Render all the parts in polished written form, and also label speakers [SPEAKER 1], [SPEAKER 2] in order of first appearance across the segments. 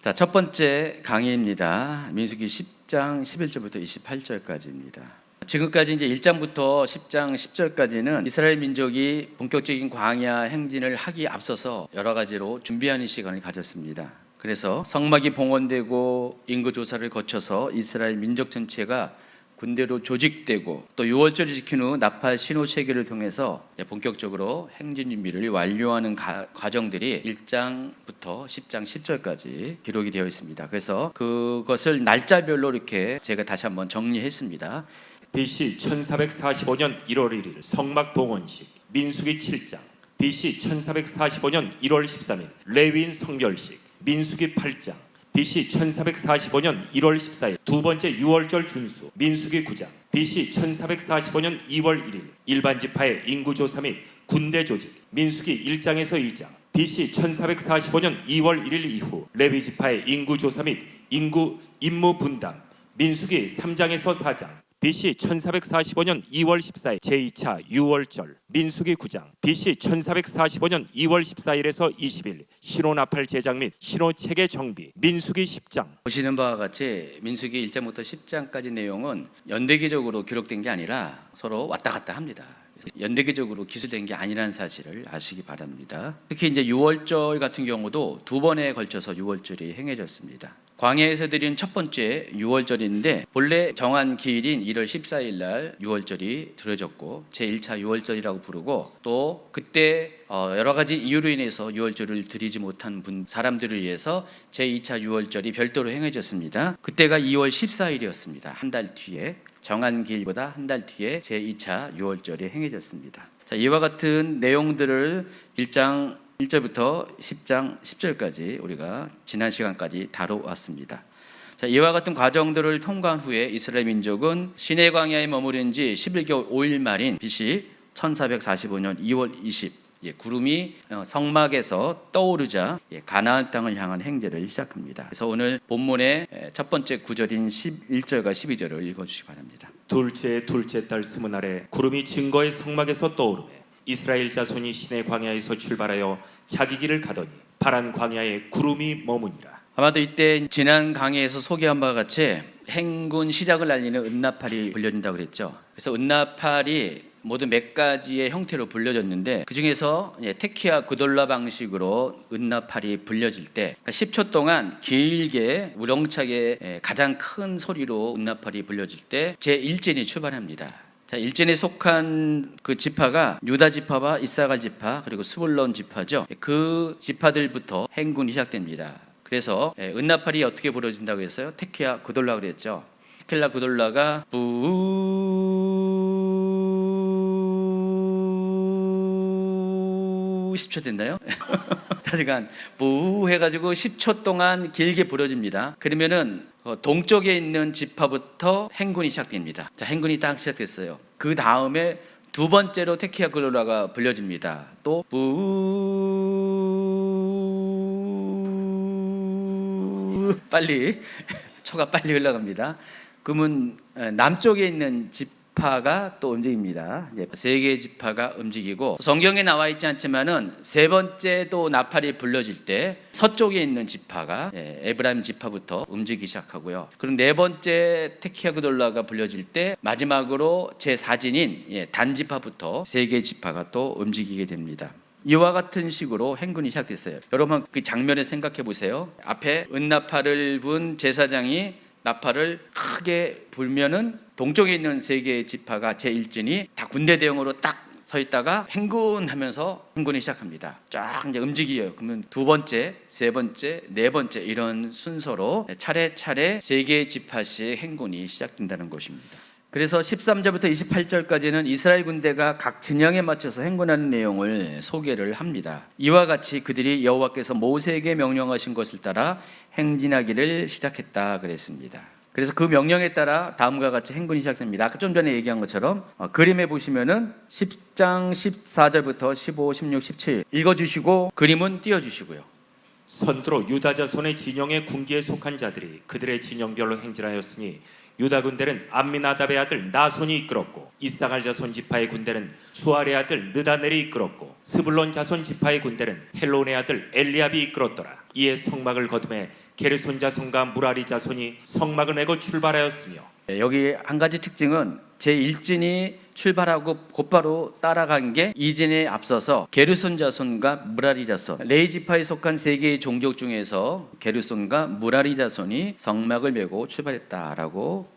[SPEAKER 1] 자, 첫 번째 강의입니다. 민수기 10장 11절부터 28절까지입니다. 지금까지 이제 1장부터 10장 10절까지는 이스라엘 민족이 본격적인 광야 행진을 하기 앞서서 여러 가지로 준비하는 시간을 가졌습니다. 그래서 성막이 봉헌되고 인구 조사를 거쳐서 이스라엘 민족 전체가 군대로 조직되고 또 6월절을 지킨 후 나팔 신호 체계를 통해서 본격적으로 행진 준비를 완료하는 과정들이 1장부터 10장 10절까지 기록이 되어 있습니다. 그래서 그것을 날짜별로 이렇게 제가 다시 한번 정리했습니다.
[SPEAKER 2] BC 1445년 1월 1일 성막 봉헌식, 민수기 7장. BC 1445년 1월 13일 레위인 성별식, 민수기 8장. BC 1445년 1월 14일 두 번째 6월절 준수, 민수기 9장. BC 1445년 2월 1일 일반 지파의 인구조사 및 군대 조직, 민수기 1장에서 2장. BC 1445년 2월 1일 이후 레위 지파의 인구조사 및 임무 분담, 민수기 3장에서 4장. BC 1445년 2월 14일 제2차 6월절, 민수기 9장. BC 1445년 2월 14일에서 20일 신호나팔 제작 및 신호체계 정비, 민수기 10장.
[SPEAKER 1] 보시는 바와 같이 민수기 1장부터 10장까지 내용은 연대기적으로 기록된 게 아니라 서로 왔다 갔다 합니다. 연대기적으로 기술된 게 아니라는 사실을 아시기 바랍니다. 특히 이제 6월절 같은 경우도 두 번에 걸쳐서 6월절이 행해졌습니다. 광야에서 드린 첫 번째 6월절인데 본래 정한 기일인 1월 14일 날 6월절이 들어졌고 제1차 6월절이라고 부르고 또 그때 여러 가지 이유로 인해서 6월절을 드리지 못한 사람들을 위해서 제2차 6월절이 별도로 행해졌습니다. 그때가 2월 14일이었습니다. 한 달 뒤에 정한 기일보다 한 달 뒤에 제2차 6월절이 행해졌습니다. 자, 이와 같은 내용들을 1장 1절부터 10장 10절까지 우리가 지난 시간까지 다뤄왔습니다. 자, 이와 같은 과정들을 통과한 후에 이스라엘 민족은 시내 광야에 머무른 지 11개월 5일 말인 BC 1445년 2월 20일 구름이 성막에서 떠오르자 가나안 땅을 향한 행제를 시작합니다. 그래서 오늘 본문의 첫 번째 구절인 11절과 12절을 읽어주시기 바랍니다.
[SPEAKER 2] 둘째 달 스무날에 구름이 증거의 성막에서 떠오르매 이스라엘 자손이 시내 광야에서 출발하여 자기 길을 가더니 파란 광야에 구름이 머무니라.
[SPEAKER 1] 아마도 이때 지난 강의에서 소개한 바와 같이 행군 시작을 알리는 은나팔이 불려진다고 그랬죠. 그래서 은나팔이 모두 몇 가지의 형태로 불려졌는데 그 중에서 테키아 구돌라 방식으로 은나팔이 불려질 때 10초 동안 길게 우렁차게 가장 큰 소리로 은나팔이 불려질 때 제1진이 출발합니다. 자, 1진에 속한 그 지파가 유다 지파와 이사갈 지파 그리고 스불론 지파죠. 그 지파들부터 행군이 시작됩니다. 그래서 은나팔이 어떻게 불어진다고 했어요? 테키아 구돌라 그랬죠. 테키아 구돌라가 부 10초 됐나요? 다시간 부 해가지고 10초 동안 길게 불어집니다. 그러면은 동쪽에 있는 지파부터 행군이 시작됩니다. 자, 행군이 딱 시작됐어요. 그 다음에 두 번째로 테키아 구돌라가 불려집니다. 또 빨리 초가 빨리 흘러갑니다. 그러면 남쪽에 있는 지파가 또 움직입니다. 세 개의 지파가 움직이고 성경에 나와 있지 않지만은 세 번째 또 나팔이 불려질 때 서쪽에 있는 지파가 에브라임 지파부터 움직이기 시작하고요. 그리고 네 번째 테키아 구돌라가 불려질 때 마지막으로 제 4진인 단 지파부터 세 개의 지파가 또 움직이게 됩니다. 이와 같은 식으로 행군이 시작됐어요. 여러분 그 장면을 생각해 보세요. 앞에 은나팔을 분 제사장이 나팔을 크게 불면은 동쪽에 있는 세 개의 지파가 제1진이 다 군대 대형으로 딱 서 있다가 행군하면서 행군이 시작합니다. 쫙 이제 움직여요. 그러면 두 번째, 세 번째, 네 번째 이런 순서로 차례차례 세 개의 지파씩 행군이 시작된다는 것입니다. 그래서 13절부터 28절까지는 이스라엘 군대가 각 진영에 맞춰서 행군하는 내용을 소개를 합니다. 이와 같이 그들이 여호와께서 모세에게 명령하신 것을 따라 행진하기를 시작했다 그랬습니다. 그래서 그 명령에 따라 다음과 같이 행군이 시작됩니다. 아까 좀 전에 얘기한 것처럼 그림에 보시면은 10장 14절부터 15, 16, 17 읽어주시고 그림은 띄워주시고요.
[SPEAKER 2] 선두로 유다 자손의 진영의 군기에 속한 자들이 그들의 진영별로 행진하였으니 유다 군대는 암미나답의 아들 나손이 이끌었고 이사갈 자손 지파의 군대는 수알의 아들 느다넬이 이끌었고 스불론 자손 지파의 군대는 헬론의 아들 엘리압이 이끌었더라. 이에 성막을 거두매 게르손 자손과 무라리 자손이 성막을 메고 출발하였으며
[SPEAKER 1] 여기 한 가지 특징은 제1진이 출발하고 곧바로 따라간 게 2진에 앞서서 게르손 자손과 무라리 자손, 레위 지파에 속한 세 개의 종족 중에서 게르손과 무라리 자손이 성막을 메고 출발했다라고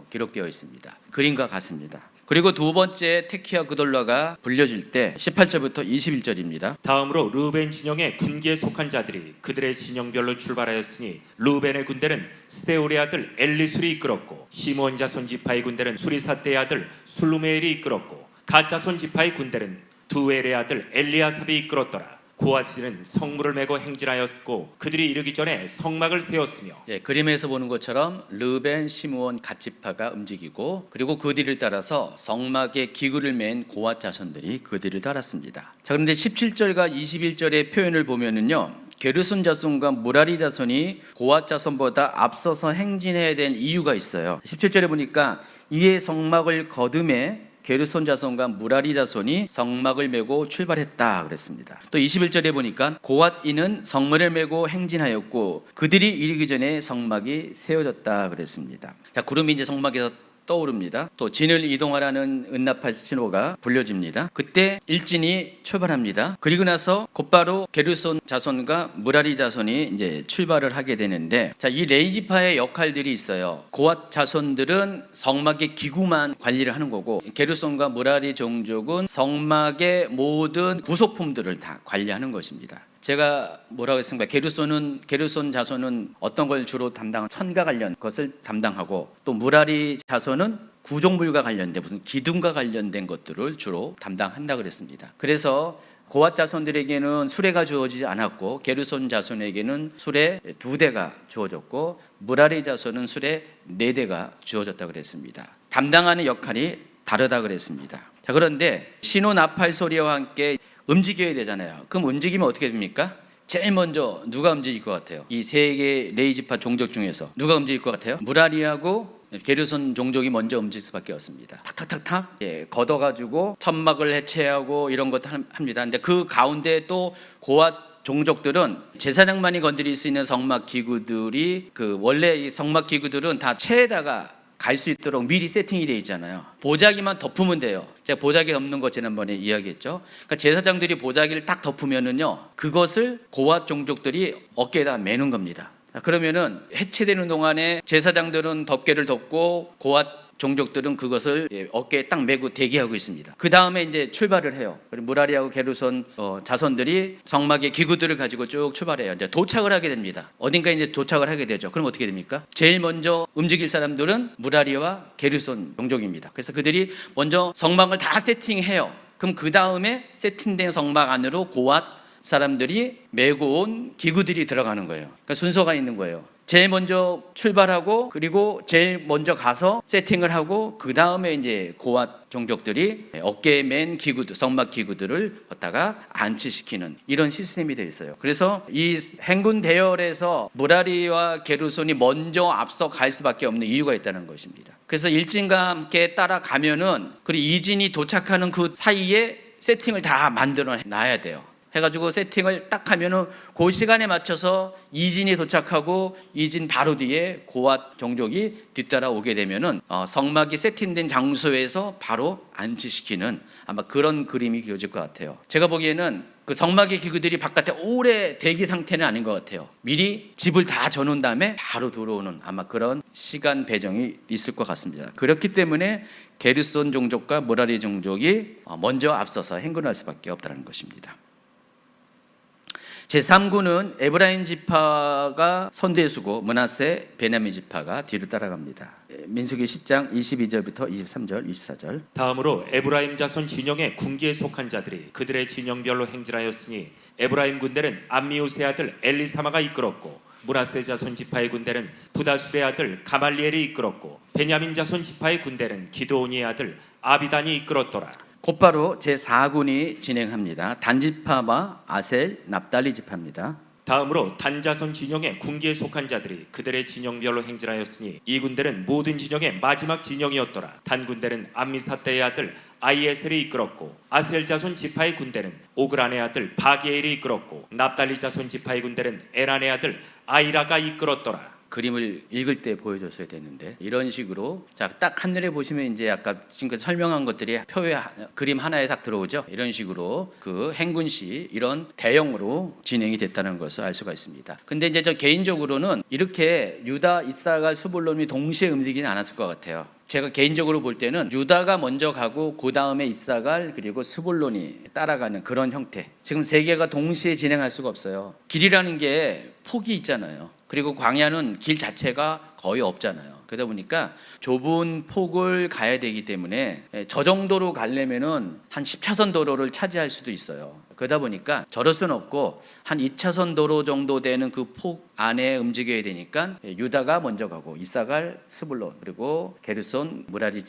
[SPEAKER 1] 기록되어 있습니다. 그림과 같습니다. 그리고 두 번째 테키아 그돌라가 불려질 때 18절부터 21절입니다.
[SPEAKER 2] 다음으로 르우벤 진영의 군기에 속한 자들이 그들의 진영별로 출발하였으니 르우벤의 군대는 스데올의 아들 엘리술이 이끌었고 시므온 자손 지파의 군대는 수리사떼의 아들 술루메엘이 이끌었고 갓 자손 지파의 군대는 두엘의 아들 엘리아삽이 이끌었더라. 고아들은 성물을 메고 행진하였고 그들이 이르기 전에 성막을 세웠으며
[SPEAKER 1] 그림에서 보는 것처럼 르벤, 시므온, 갓 지파가 움직이고 그리고 그 뒤를 따라서 성막에 기구를 맨 고앗 자손들이 그 뒤를 따랐습니다. 자, 그런데 17절과 21절의 표현을 보면은요, 게르손 자손과 무라리 자손이 고앗 자손보다 앞서서 행진해야 될 이유가 있어요. 17절에 보니까 이에 성막을 거두매 게르손 자손과 무라리 자손이 성막을 메고 출발했다 그랬습니다. 또 21절에 보니까 고앗인은 성문을 메고 행진하였고 그들이 이르기 전에 성막이 세워졌다 그랬습니다. 자, 구름이 이제 성막에서 떠오릅니다. 또 진을 이동하라는 은나팔 신호가 불려집니다. 그때 일진이 출발합니다. 그리고 나서 곧바로 게르손 자손과 무라리 자손이 이제 출발을 하게 되는데, 자, 이 레위 지파의 역할들이 있어요. 고앗 자손들은 성막의 기구만 관리를 하는 거고 게르손과 무라리 종족은 성막의 모든 부속품들을 다 관리하는 것입니다. 제가 뭐라고 했습니까? 게르손 자손은 어떤 걸 주로 담당한 천과 관련 것을 담당하고 또 무라리 자손은 구종물과 관련된 무슨 기둥과 관련된 것들을 주로 담당한다 그랬습니다. 그래서 고앗 자손들에게는 수레가 주어지지 않았고 게르손 자손에게는 수레 2대가 주어졌고 무라리 자손은 수레 4대가 주어졌다 그랬습니다. 담당하는 역할이 다르다 그랬습니다. 자, 그런데 신호 나팔 소리와 함께 움직여야 되잖아요. 그럼 움직이면 어떻게 됩니까? 제일 먼저 누가 움직일 것 같아요? 이 세 개 레위 지파 종족 중에서 누가 움직일 것 같아요? 무라리하고 게르손 종족이 먼저 움직일 수밖에 없습니다. 탁탁탁탁 걷어가지고 천막을 해체하고 이런 것 합니다. 근데 그 가운데 또 고앗 종족들은 제사장만이 건드릴 수 있는 성막 기구들이 원래 이 성막 기구들은 다 채에다가 갈 수 있도록 미리 세팅이 되어 있잖아요. 보자기만 덮으면 돼요. 제가 보자기 덮는 거 지난번에 이야기했죠. 그러니까 제사장들이 보자기를 딱 덮으면은요, 그것을 고앗 종족들이 어깨에다 매는 겁니다. 그러면은 해체되는 동안에 제사장들은 덮개를 덮고 고앗 종족들은 그것을 어깨에 딱 메고 대기하고 있습니다. 그 다음에 이제 출발을 해요. 무라리하고 게르손 자손들이 성막의 기구들을 가지고 쭉 출발해요. 이제 도착을 하게 됩니다. 어딘가 이제 도착을 하게 되죠. 그럼 어떻게 됩니까? 제일 먼저 움직일 사람들은 무라리와 게르손 종족입니다. 그래서 그들이 먼저 성막을 다 세팅해요. 그럼 그 다음에 세팅된 성막 안으로 고앗 사람들이 메고 온 기구들이 들어가는 거예요. 그러니까 순서가 있는 거예요. 제일 먼저 출발하고 그리고 제일 먼저 가서 세팅을 하고 그 다음에 이제 고앗 종족들이 어깨에 맨 기구들, 성막 기구들을 갖다가 안치시키는 이런 시스템이 되어 있어요. 그래서 이 행군 대열에서 무라리와 게르손이 먼저 앞서 갈 수밖에 없는 이유가 있다는 것입니다. 그래서 일진과 함께 따라가면은 그리고 이진이 도착하는 그 사이에 세팅을 다 만들어 놔야 돼요. 해가지고 세팅을 딱 하면은 그 시간에 맞춰서 이진이 도착하고 이진 바로 뒤에 고앗 종족이 뒤따라 오게 되면은 성막이 세팅된 장소에서 바로 안치시키는 아마 그런 그림이 그려질 것 같아요. 제가 보기에는 그 성막의 기구들이 바깥에 오래 대기 상태는 아닌 것 같아요. 미리 집을 다 져놓은 다음에 바로 들어오는 아마 그런 시간 배정이 있을 것 같습니다. 그렇기 때문에 게르손 종족과 무라리 종족이 먼저 앞서서 행군할 수밖에 없다는 것입니다. 제3구는 에브라임 지파가 선두에 서고 므낫세, 베냐민 지파가 뒤를 따라갑니다. 민수기 10장 22절부터 23절, 24절.
[SPEAKER 2] 다음으로 에브라임 자손 진영의 군기에 속한 자들이 그들의 진영별로 행진하였으니 에브라임 군대는 암미우스의 아들 엘리사마가 이끌었고 므낫세 자손 지파의 군대는 부다술의 아들 가말리엘이 이끌었고 베냐민 자손 지파의 군대는 기드온이의 아들 아비단이 이끌었더라.
[SPEAKER 1] 곧바로 제4군이 진행합니다. 단 지파와 아셀, 납달리 지파입니다.
[SPEAKER 2] 다음으로 단자손 진영의 군기에 속한 자들이 그들의 진영별로 행진하였으니 이 군대는 모든 진영의 마지막 진영이었더라. 단 군대는 암미사대의 아들 아이에셀이 이끌었고 아셀 자손 지파의 군대는 오그란의 아들 바기엘이 이끌었고 납달리 자손 지파의 군대는 에란의 아들 아이라가 이끌었더라.
[SPEAKER 1] 그림을 읽을 때 보여줬어야 되는데 이런 식으로 자 딱 한눈에 보시면 이제 아까 지금 설명한 것들이 표에 그림 하나에 딱 들어오죠. 이런 식으로 그 행군시 이런 대형으로 진행이 됐다는 것을 알 수가 있습니다. 근데 이제 저 개인적으로는 이렇게 유다, 이사갈, 스불론이 동시에 움직이지는 않았을 것 같아요. 제가 개인적으로 볼 때는 유다가 먼저 가고 그 다음에 이사갈 그리고 스불론이 따라가는 그런 형태. 지금 세 개가 동시에 진행할 수가 없어요. 길이라는 게 폭이 있잖아요. 그리고 광야는 길 자체가 거의 없잖아요. 그러다 보니까 좁은 폭을 가야 되기 때문에 저 정도로 가려면은 한 10차선 도로를 차지할 수도 있어요. 그러다 보니까 저럴 수는 없고 한 2차선 도로 정도 되는 그 폭 안에 움직여야 되니까 유다가 먼저 가고 이사갈, 스불론 그리고 게르손, 무라리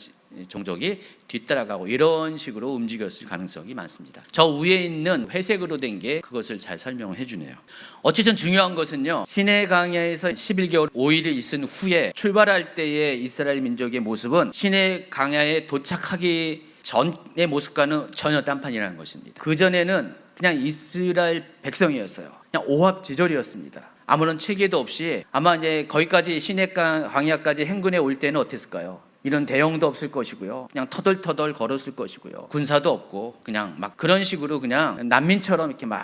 [SPEAKER 1] 종족이 뒤따라가고 이런 식으로 움직였을 가능성이 많습니다. 저 위에 있는 회색으로 된 게 그것을 잘 설명을 해주네요. 어쨌든 중요한 것은요, 시내 강야에서 11개월 5일을 있은 후에 출발할 때의 이스라엘 민족의 모습은 시내 강야에 도착하기 전의 모습과는 전혀 딴판이라는 것입니다. 그 전에는 그냥 이스라엘 백성이었어요. 그냥 오합지졸이었습니다. 아무런 체계도 없이 아마 이제 거기까지 시내 강야까지 행군해 올 때는 어땠을까요? 이런 대형도 없을 것이고요. 그냥 터덜터덜 걸었을 것이고요. 군사도 없고 그냥 막 그런 식으로 그냥 난민처럼 이렇게 막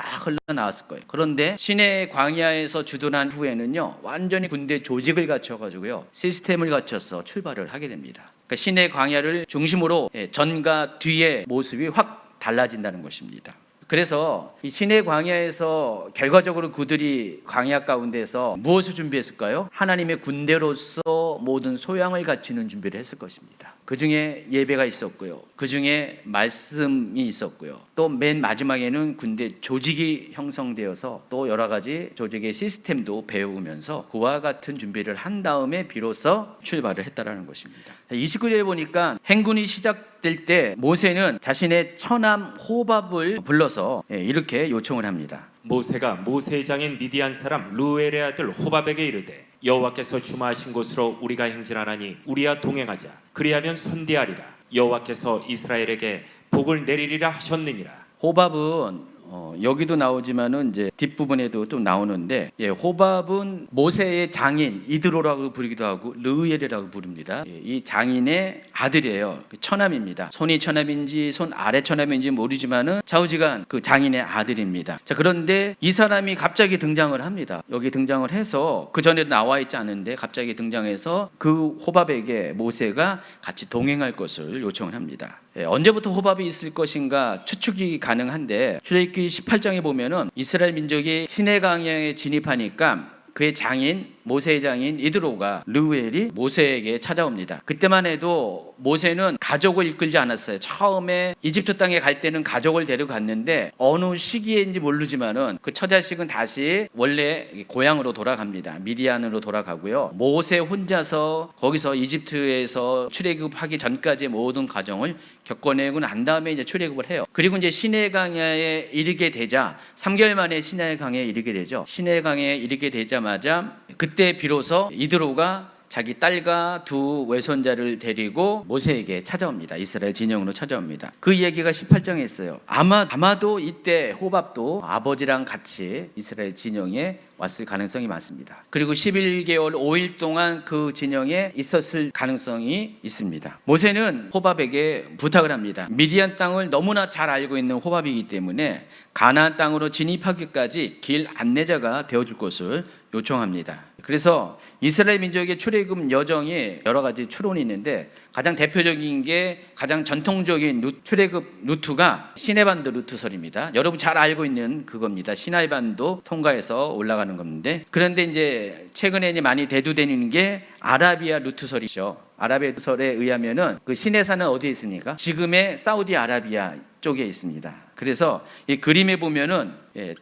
[SPEAKER 1] 흘러나왔을 거예요. 그런데 시내 광야에서 주둔한 후에는요, 완전히 군대 조직을 갖춰가지고요, 시스템을 갖춰서 출발을 하게 됩니다. 그러니까 시내 광야를 중심으로 전과 뒤의 모습이 확 달라진다는 것입니다. 그래서 이 시내 광야에서 결과적으로 그들이 광야 가운데서 무엇을 준비했을까요? 하나님의 군대로서 모든 소양을 갖추는 준비를 했을 것입니다. 그 중에 예배가 있었고요. 그 중에 말씀이 있었고요. 또 맨 마지막에는 군대 조직이 형성되어서 또 여러 가지 조직의 시스템도 배우면서 그와 같은 준비를 한 다음에 비로소 출발을 했다라는 것입니다. 29절에 보니까 행군이 시작될 때 모세는 자신의 처남 호밥을 불러서 이렇게 요청을 합니다.
[SPEAKER 2] 모세가 모세의 장인 미디안 사람 루엘의 아들 호밥에게 이르되 여호와께서 주마하신 곳으로 우리가 행진하나니 우리와 동행하자. 그리하면 선대하리라. 여호와께서 이스라엘에게 복을 내리리라 하셨느니라.
[SPEAKER 1] 호밥은 여기도 나오지만은 이제 뒷부분에도 좀 나오는데, 호밥은 모세의 장인 이드로라고 부르기도 하고 르우엘이라고 부릅니다. 이 장인의 아들이에요. 처남입니다. 손이 처남인지 손 아래 처남인지 모르지만은 좌우지간 그 장인의 아들입니다. 자, 그런데 이 사람이 갑자기 등장을 합니다. 여기 등장을 해서 그 전에도 나와 있지 않은데 갑자기 등장해서 그 호밥에게 모세가 같이 동행할 것을 요청을 합니다. 언제부터 호밥이 있을 것인가 추측이 가능한데, 출애굽기 18장에 보면은 이스라엘 민족이 시내 강야에 진입하니까 그의 장인 모세의 장인 이드로가 르우엘이 모세에게 찾아옵니다. 그때만 해도 모세는 가족을 이끌지 않았어요. 처음에 이집트 땅에 갈 때는 가족을 데려갔는데 어느 시기인지 모르지만은 그 처자식은 다시 원래 고향으로 돌아갑니다. 미디안으로 돌아가고요. 모세 혼자서 거기서 이집트에서 출애굽하기 전까지의 모든 과정을 겪어내고 난 다음에 이제 출애굽을 해요. 그리고 이제 시내 강야에 이르게 되자 3개월 만에 시내 강야에 이르게 되죠. 시내 강야에 이르게 되자마자 그때 비로소 이드로가 자기 딸과 두 외손자를 데리고 모세에게 찾아옵니다. 이스라엘 진영으로 찾아옵니다. 그 얘기가 18장에 있어요. 아마도 이때 호밥도 아버지랑 같이 이스라엘 진영에 왔을 가능성이 많습니다. 그리고 11개월 5일 동안 그 진영에 있었을 가능성이 있습니다. 모세는 호밥에게 부탁을 합니다. 미디안 땅을 너무나 잘 알고 있는 호밥이기 때문에 가나안 땅으로 진입하기까지 길 안내자가 되어줄 것을 요청합니다. 그래서 이스라엘 민족의 출애굽 여정이 여러 가지 추론이 있는데, 가장 대표적인 게 가장 전통적인 출애굽 루트가 시내반도 루트설입니다. 여러분 잘 알고 있는 그겁니다. 시내반도 통과해서 올라가는 건데, 그런데 이제 최근에 이제 많이 대두되는 게 아라비아 루트설이죠. 아라비아 루트설에 의하면은 그 시내산은 어디에 있습니까? 지금의 사우디아라비아 쪽에 있습니다. 그래서 이 그림에 보면은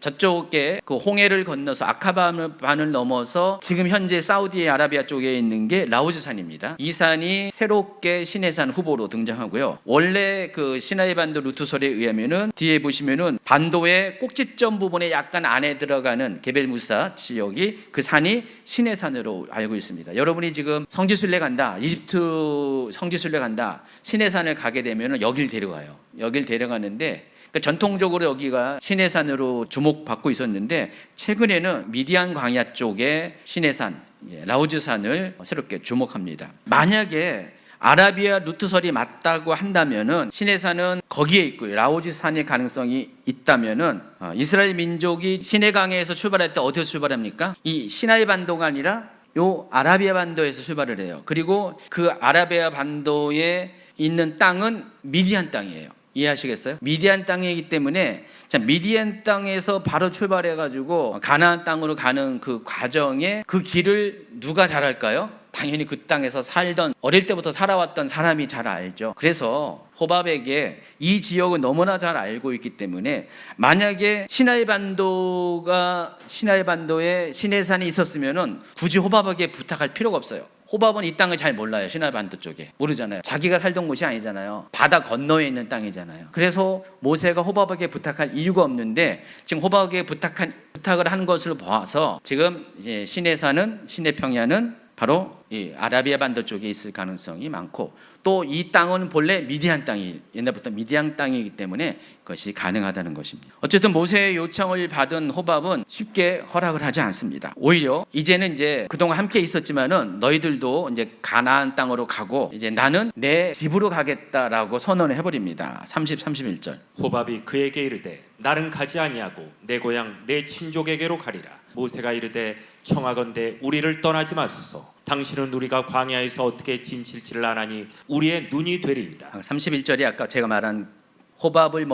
[SPEAKER 1] 저쪽에 그 홍해를 건너서 아카바반을 넘어서 지금 현재 사우디아라비아 쪽에 있는 게 라우즈산입니다. 이 산이 새롭게 시내산 후보로 등장하고요. 원래 그 시나이 반도 루트설에 의하면은 뒤에 보시면은 반도의 꼭지점 부분에 약간 안에 들어가는 게벨무사 지역이 그 산이 시내산으로 알고 있습니다. 여러분이 지금 성지순례 간다, 이집트 성지순례 간다, 시내산을 가게 되면은 여길 데려가요. 여길 데려가는데 그러니까 전통적으로 여기가 시내산으로 주목받고 있었는데 최근에는 미디안 광야 쪽에 시내산, 라우즈산을 새롭게 주목합니다. 만약에 아라비아 루트설이 맞다고 한다면은 시내산은 거기에 있고요. 라우즈산의 가능성이 있다면은 이스라엘 민족이 시내강에서 출발할 때 어디서 출발합니까? 이 시나이 반도가 아니라 요 아라비아 반도에서 출발을 해요. 그리고 그 아라비아 반도에 있는 땅은 미디안 땅이에요. 이해하시겠어요? 미디안 땅이기 때문에 미디안 땅에서 바로 출발해가지고 가나안 땅으로 가는 그 과정에 그 길을 누가 잘 알까요? 당연히 그 땅에서 살던 어릴 때부터 살아왔던 사람이 잘 알죠. 그래서 호밥에게 이 지역은 너무나 잘 알고 있기 때문에 만약에 시나이 반도에 시내산이 있었으면은 굳이 호밥에게 부탁할 필요가 없어요. 호밥은 이 땅을 잘 몰라요. 시나이 반도 쪽에 모르잖아요. 자기가 살던 곳이 아니잖아요. 바다 건너에 있는 땅이잖아요. 그래서 모세가 호밥에게 부탁할 이유가 없는데 지금 호밥에게 부탁을 한 것을 봐서 지금 이제 시내평야는 바로 이 아라비아 반도 쪽에 있을 가능성이 많고 또 이 땅은 본래 미디안 땅이 옛날부터 미디안 땅이기 때문에 그것이 가능하다는 것입니다. 어쨌든 모세의 요청을 받은 호밥은 쉽게 허락을 하지 않습니다. 오히려 이제는 이제 그동안 함께 있었지만은 너희들도 이제 가나안 땅으로 가고 이제 나는 내 집으로 가겠다라고 선언을 해버립니다. 31절.
[SPEAKER 2] 호밥이 그에게 이르되 나는 가지 아니하고 내 고향 내 친족에게로 가리라. 모세가 이르되 청하건대 우리를 떠나지 마소서. 당신은 우리가 광야에서 어떻게 지칠지를 아나니 우리의 눈이 되리이다.
[SPEAKER 1] 31절이 아까 제가 말한 호밥을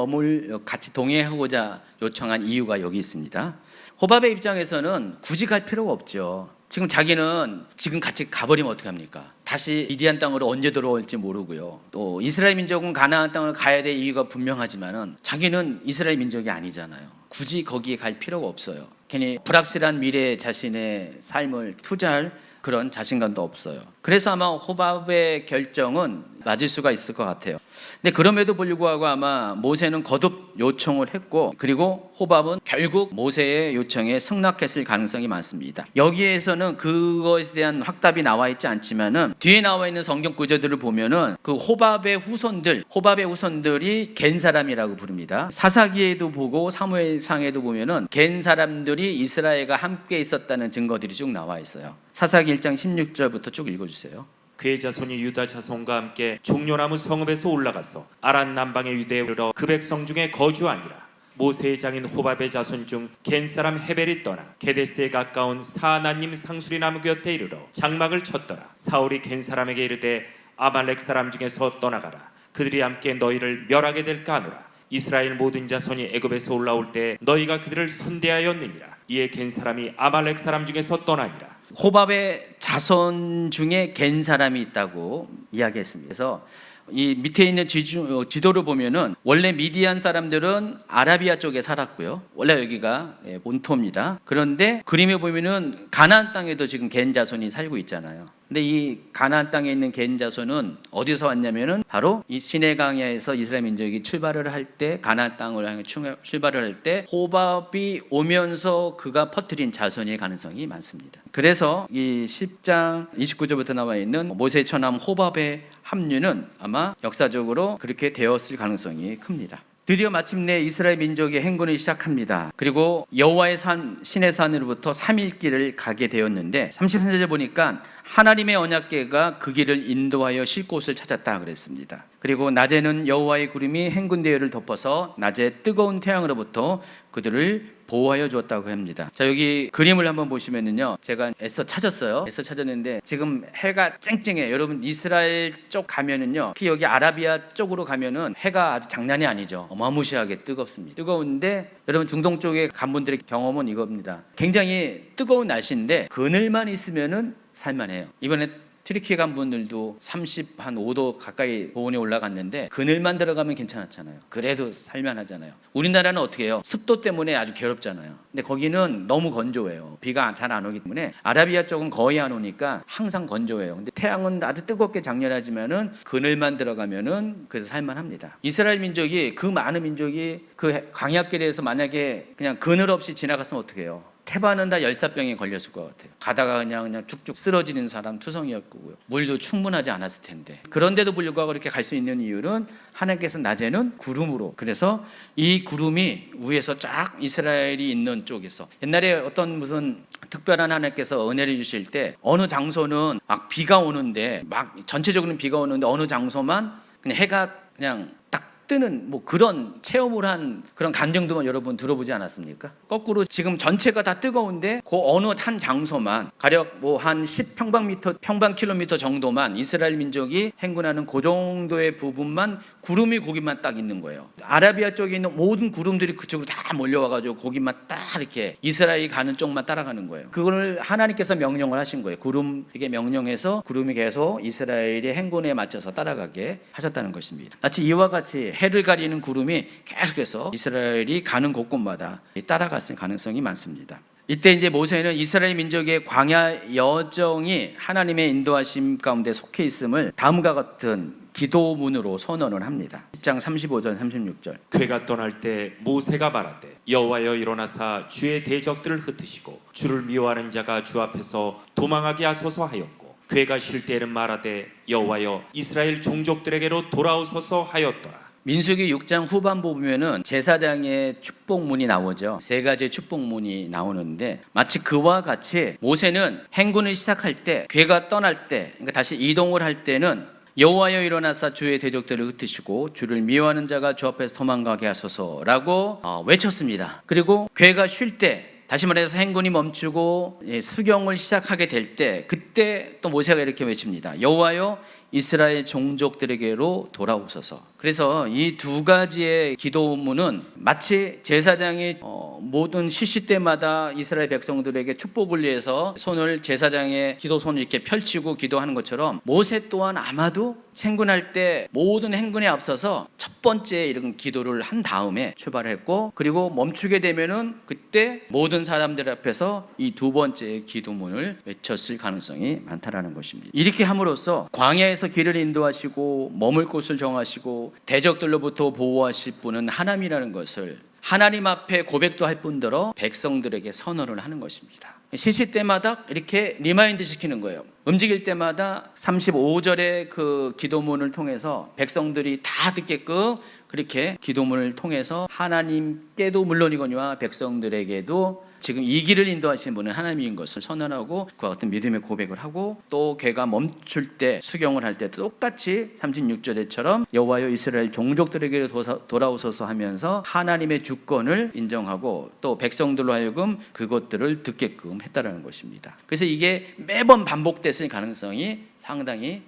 [SPEAKER 1] 같이 동행하고자 요청한 이유가 여기 있습니다. 호밥의 입장에서는 굳이 갈 필요가 없죠. 자기는 같이 가버리면 어떡합니까? 다시 미디안 땅으로 언제 들어올지 모르고요. 또 이스라엘 민족은 가나안 땅을 가야 될 이유가 분명하지만은 자기는 이스라엘 민족이 아니잖아요. 굳이 거기에 갈 필요가 없어요. 괜히 불확실한 미래에 자신의 삶을 투자할 그런 자신감도 없어요. 그래서 아마 호밥의 결정은 맞을 수가 있을 것 같아요. 근데 그럼에도 불구하고 아마 모세는 거듭 요청을 했고 그리고 호밥은 결국 모세의 요청에 승낙했을 가능성이 많습니다. 여기에서는 그것에 대한 확답이 나와 있지 않지만은 뒤에 나와 있는 성경 구절들을 보면은 그 호밥의 후손들이 겐 사람이라고 부릅니다. 사사기에도 보고 사무엘상에도 보면은 겐 사람들이 이스라엘과 함께 있었다는 증거들이 쭉 나와 있어요. 사사기 1장 16절부터 쭉 읽어주세요.
[SPEAKER 2] 그의 자손이 유다 자손과 함께 종려나무 성읍에서 올라가서 아란 남방의 유대에 이르러 그 백성 중에 거주하니라. 모세의 장인 호밥의 자손 중 겐 사람 헤벨이 떠나 게데스에 가까운 사하나님 상수리 나무 곁에 이르러 장막을 쳤더라. 사울이 겐 사람에게 이르되 아말렉 사람 중에서 떠나가라. 그들이 함께 너희를 멸하게 될까 하노라. 이스라엘 모든 자손이 애굽에서 올라올 때 너희가 그들을 선대하였느니라. 이에 겐 사람이 아말렉 사람 중에서 떠나니라.
[SPEAKER 1] 호밥의 자손 중에 겐 사람이 있다고 이야기했습니다. 그래서 이 밑에 있는 지도를 보면은 원래 미디안 사람들은 아라비아 쪽에 살았고요. 원래 여기가 본토입니다. 그런데 그림에 보면은 가나안 땅에도 지금 겐 자손이 살고 있잖아요. 근데 이 가나안 땅에 있는 겐 자손은 어디서 왔냐면은 바로 이 시내강야에서 이스라엘 민족이 출발을 할 때 가나안 땅을 향해 출발을 할 때 호밥이 오면서 그가 퍼뜨린 자손일 가능성이 많습니다. 그래서 이 10장 29절부터 나와 있는 모세의 처남 호밥의 합류는 아마 역사적으로 그렇게 되었을 가능성이 큽니다. 드디어 마침내 이스라엘 민족의 행군을 시작합니다. 그리고 여호와의 산 시내산으로부터 3일 길을 가게 되었는데 33절에 보니까 하나님의 언약궤가 그 길을 인도하여 쉴 곳을 찾았다 그랬습니다. 그리고 낮에는 여호와의 구름이 행군 대열을 덮어서 낮에 뜨거운 태양으로부터 그들을 보호하여 주었다고 합니다. 자, 여기 그림을 한번 보시면은요, 제가 애써 찾았는데 지금 해가 쨍쨍해요. 여러분 이스라엘 쪽 가면은요, 특히 여기 아라비아 쪽으로 가면은 해가 아주 장난이 아니죠. 어마무시하게 뜨겁습니다. 뜨거운데 여러분 중동 쪽에 간 분들의 경험은 이겁니다. 굉장히 뜨거운 날씨인데 그늘만 있으면은 살만해요. 이번에 트리키 간 분들도 35도 가까이 고온에 올라갔는데 그늘만 들어가면 괜찮았잖아요. 그래도 살만하잖아요. 우리나라는 어떻게 해요? 습도 때문에 아주 괴롭잖아요. 근데 거기는 너무 건조해요. 비가 잘 안 오기 때문에. 아라비아 쪽은 거의 안 오니까 항상 건조해요. 근데 태양은 아주 뜨겁게 장렬하지만은 그늘만 들어가면은 그래도 살만합니다. 이스라엘 민족이, 그 많은 민족이 그 광야길에서 만약에 그냥 그늘 없이 지나갔으면 어떻게 해요? 태반은 다 열사병에 걸렸을 것 같아요. 가다가 그냥 쭉쭉 쓰러지는 사람 투성이었고요. 물도 충분하지 않았을 텐데. 그런데도 불구하고 이렇게 갈 수 있는 이유는 하나님께서 낮에는 구름으로, 그래서 이 구름이 위에서 쫙 이스라엘이 있는 쪽에서, 옛날에 어떤 무슨 특별한 하나님께서 은혜를 주실 때 어느 장소는 막 비가 오는데, 막 전체적으로는 비가 오는데 어느 장소만 그냥 해가 그냥 딱 뜨는 뭐 그런 체험을 한 그런 감정도 여러분 들어보지 않았습니까? 거꾸로 지금 전체가 다 뜨거운데 그 어느 한 장소만, 가령 뭐 한 10평방킬로미터 정도만 이스라엘 민족이 행군하는 그 정도의 부분만 구름이 거기만 딱 있는 거예요. 아라비아 쪽에 있는 모든 구름들이 그쪽으로 다 몰려와가지고 거기만 딱 이렇게 이스라엘이 가는 쪽만 따라가는 거예요. 그걸 하나님께서 명령을 하신 거예요. 구름에게 명령해서 구름이 계속 이스라엘의 행군에 맞춰서 따라가게 하셨다는 것입니다. 마치 이와 같이 해를 가리는 구름이 계속해서 이스라엘이 가는 곳곳마다 따라갔을 가능성이 많습니다. 이때 이제 모세는 이스라엘 민족의 광야 여정이 하나님의 인도하심 가운데 속해 있음을 다음과 같은 기도문으로 선언을 합니다. 10장 35절 36절.
[SPEAKER 2] 괴가 떠날 때 모세가 말하되 여호와여 일어나사 주의 대적들을 흩으시고 주를 미워하는 자가 주 앞에서 도망하게 하소서 하였고, 괴가 쉴 때에는 말하되 여호와여 이스라엘 종족들에게로 돌아오소서 하였더라.
[SPEAKER 1] 민수기 6장 후반부 보면은 제사장의 축복문이 나오죠. 세 가지의 축복문이 나오는데, 마치 그와 같이 모세는 행군을 시작할 때, 괴가 떠날 때, 그러니까 다시 이동을 할 때는 여호와여 일어나사 주의 대적들을 흩으시고 주를 미워하는 자가 주 앞에서 도망가게 하소서라고 외쳤습니다. 그리고 괴가 쉴 때, 다시 말해서 행군이 멈추고 수경을 시작하게 될 때, 그때 또 모세가 이렇게 외칩니다. 여호와여 이스라엘 종족들에게로 돌아오소서. 그래서 이 두 가지의 기도문은 마치 제사장이 모든 시시 때마다 이스라엘 백성들에게 축복을 위해서 손을, 제사장의 기도손을 이렇게 펼치고 기도하는 것처럼, 모세 또한 아마도 행군할 때 모든 행군에 앞서서 첫 번째 이런 기도를 한 다음에 출발했고, 그리고 멈추게 되면은 그때 모든 사람들 앞에서 이 두 번째 기도문을 외쳤을 가능성이 많다라는 것입니다. 이렇게 함으로써 광야에서 길을 인도하시고 머물 곳을 정하시고 대적들로부터 보호하실 분은 하나님이라는 것을 하나님 앞에 고백도 할 뿐더러 백성들에게 선언을 하는 것입니다. 시시 때마다 이렇게 리마인드 시키는 거예요. 움직일 때마다 35절의 그 기도문을 통해서 백성들이 다 듣게끔 그렇게 기도문을 통해서 하나님께도 물론이거니와 백성들에게도 지금 이 길을 인도하시는 분은 하나님인 것을 선언하고, 그와 같은 믿음의 고백을 하고, 또 걔가 멈출 때, 수경을 할 때 똑같이 36절에처럼 여호와여 이스라엘 종족들에게 돌아오소서 하면서 하나님의 주권을 인정하고 또 백성들로 하여금 그것들을 듣게끔 했다라는 것입니다. 그래서 이게 매번 반복됐을 가능성이 상당히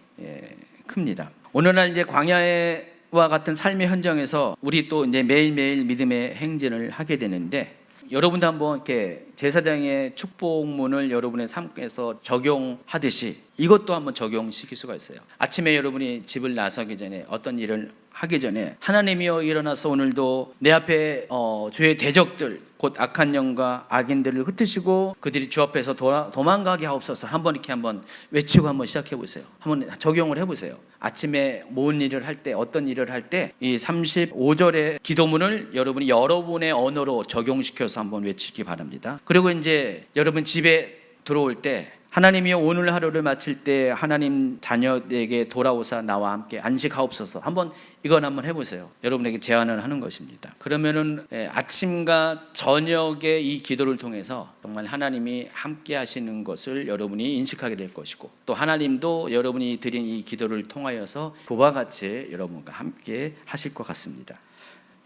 [SPEAKER 1] 큽니다. 오늘날 이제 광야와 같은 삶의 현장에서 우리 또 이제 매일매일 믿음의 행진을 하게 되는데, 여러분도 한번 이렇게 제사장의 축복문을 여러분의 삶에서 적용하듯이 이것도 한번 적용시킬 수가 있어요. 아침에 여러분이 집을 나서기 전에, 어떤 일을 하기 전에, 하나님이여 일어나서 오늘도 내 앞에 주의 대적들, 곧 악한 영과 악인들을 흩으시고 그들이 주 앞에서 도망가게 하옵소서. 한번 이렇게 한번 외치고 한번 시작해 보세요. 한번 적용을 해보세요. 아침에 뭔 일을 할 때, 어떤 일을 할 때 이 35절의 기도문을 여러분이 여러분의 언어로 적용시켜서 한번 외치기 바랍니다. 그리고 이제 여러분 집에 들어올 때, 하나님이여 오늘 하루를 마칠 때 하나님 자녀에게 돌아오사 나와 함께 안식하옵소서. 한번 이건 한번 해보세요. 여러분에게 제안을 하는 것입니다. 그러면은 아침과 저녁의 이 기도를 통해서 정말 하나님이 함께 하시는 것을 여러분이 인식하게 될 것이고, 또 하나님도 여러분이 드린 이 기도를 통하여서 그와 같이 여러분과 함께 하실 것 같습니다.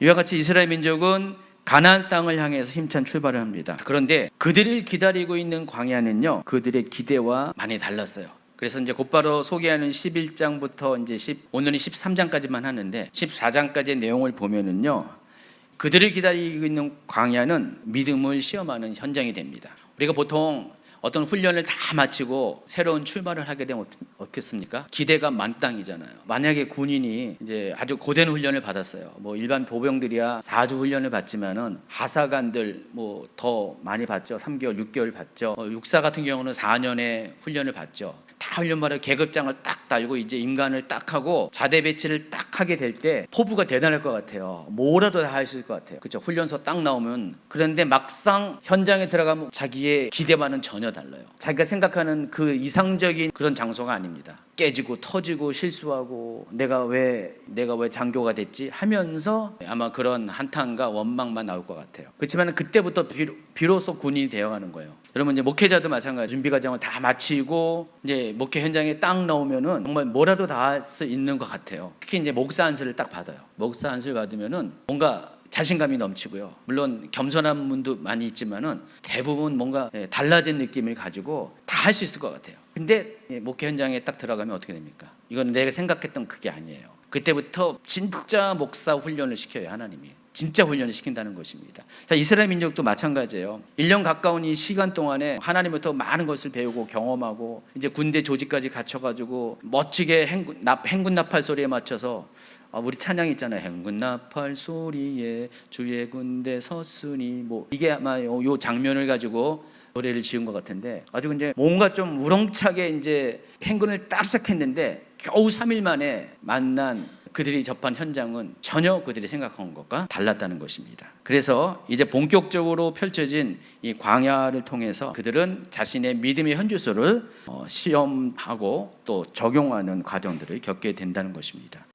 [SPEAKER 1] 이와 같이 이스라엘 민족은 가나안 땅을 향해서 힘찬 출발을 합니다. 그런데 그들을 기다리고 있는 광야는요, 그들의 기대와 많이 달랐어요. 그래서 이제 곧바로 소개하는 11장부터 이제 오늘은 13장까지만 하는데 14장까지의 내용을 보면은요, 그들을 기다리고 있는 광야는 믿음을 시험하는 현장이 됩니다. 우리가 보통 어떤 훈련을 다 마치고 새로운 출발을 하게 되면 어떻겠습니까? 기대가 만땅이잖아요. 만약에 군인이 이제 아주 고된 훈련을 받았어요. 뭐 일반 보병들이야 4주 훈련을 받지만은 하사관들 뭐 더 많이 받죠. 3개월, 6개월 받죠. 육사 같은 경우는 4년의 훈련을 받죠. 다 훈련받아 계급장을 딱 달고 이제 인간을 딱 하고 자대 배치를 딱 하게 될 때 포부가 대단할 것 같아요. 뭐라도 다 할 수 있을 것 같아요. 그렇죠? 훈련소 딱 나오면. 그런데 막상 현장에 들어가면 자기의 기대와는 전혀 달라요. 자기가 생각하는 그 이상적인 그런 장소가 아닙니다. 깨지고 터지고 실수하고 내가 왜 장교가 됐지 하면서 아마 그런 한탄과 원망만 나올 것 같아요. 그렇지만 그때부터 비로소 군인이 되어가는 거예요. 여러분 이제 목회자도 마찬가지. 준비 과정을 다 마치고 이제 목회 현장에 딱 나오면은 정말 뭐라도 다 할 수 있는 것 같아요. 특히 이제 목사 안수를 딱 받아요. 목사 안수를 받으면은 뭔가 자신감이 넘치고요. 물론 겸손한 분도 많이 있지만은 대부분 뭔가 달라진 느낌을 가지고 다 할 수 있을 것 같아요. 근데 목회 현장에 딱 들어가면 어떻게 됩니까? 이건 내가 생각했던 그게 아니에요. 그때부터 진짜 목사 훈련을 시켜요. 하나님이 진짜 훈련을 시킨다는 것입니다. 자, 이스라엘 민족도 마찬가지예요. 1년 가까운 이 시간 동안에 하나님부터 많은 것을 배우고 경험하고 이제 군대 조직까지 갖춰가지고 멋지게 행군 나팔 소리에 맞춰서 우리 찬양 있잖아요. 행군 나팔 소리에 주의 군대 섰으니 뭐 이게 아마 요 장면을 가지고 노래를 지은 것 같은데 아주 이제 뭔가 좀 우렁차게 이제 행군을 딱 시작했는데 겨우 3일 만에 만난 그들이 접한 현장은 전혀 그들이 생각한 것과 달랐다는 것입니다. 그래서 이제 본격적으로 펼쳐진 이 광야를 통해서 그들은 자신의 믿음의 현주소를 시험하고 또 적용하는 과정들을 겪게 된다는 것입니다.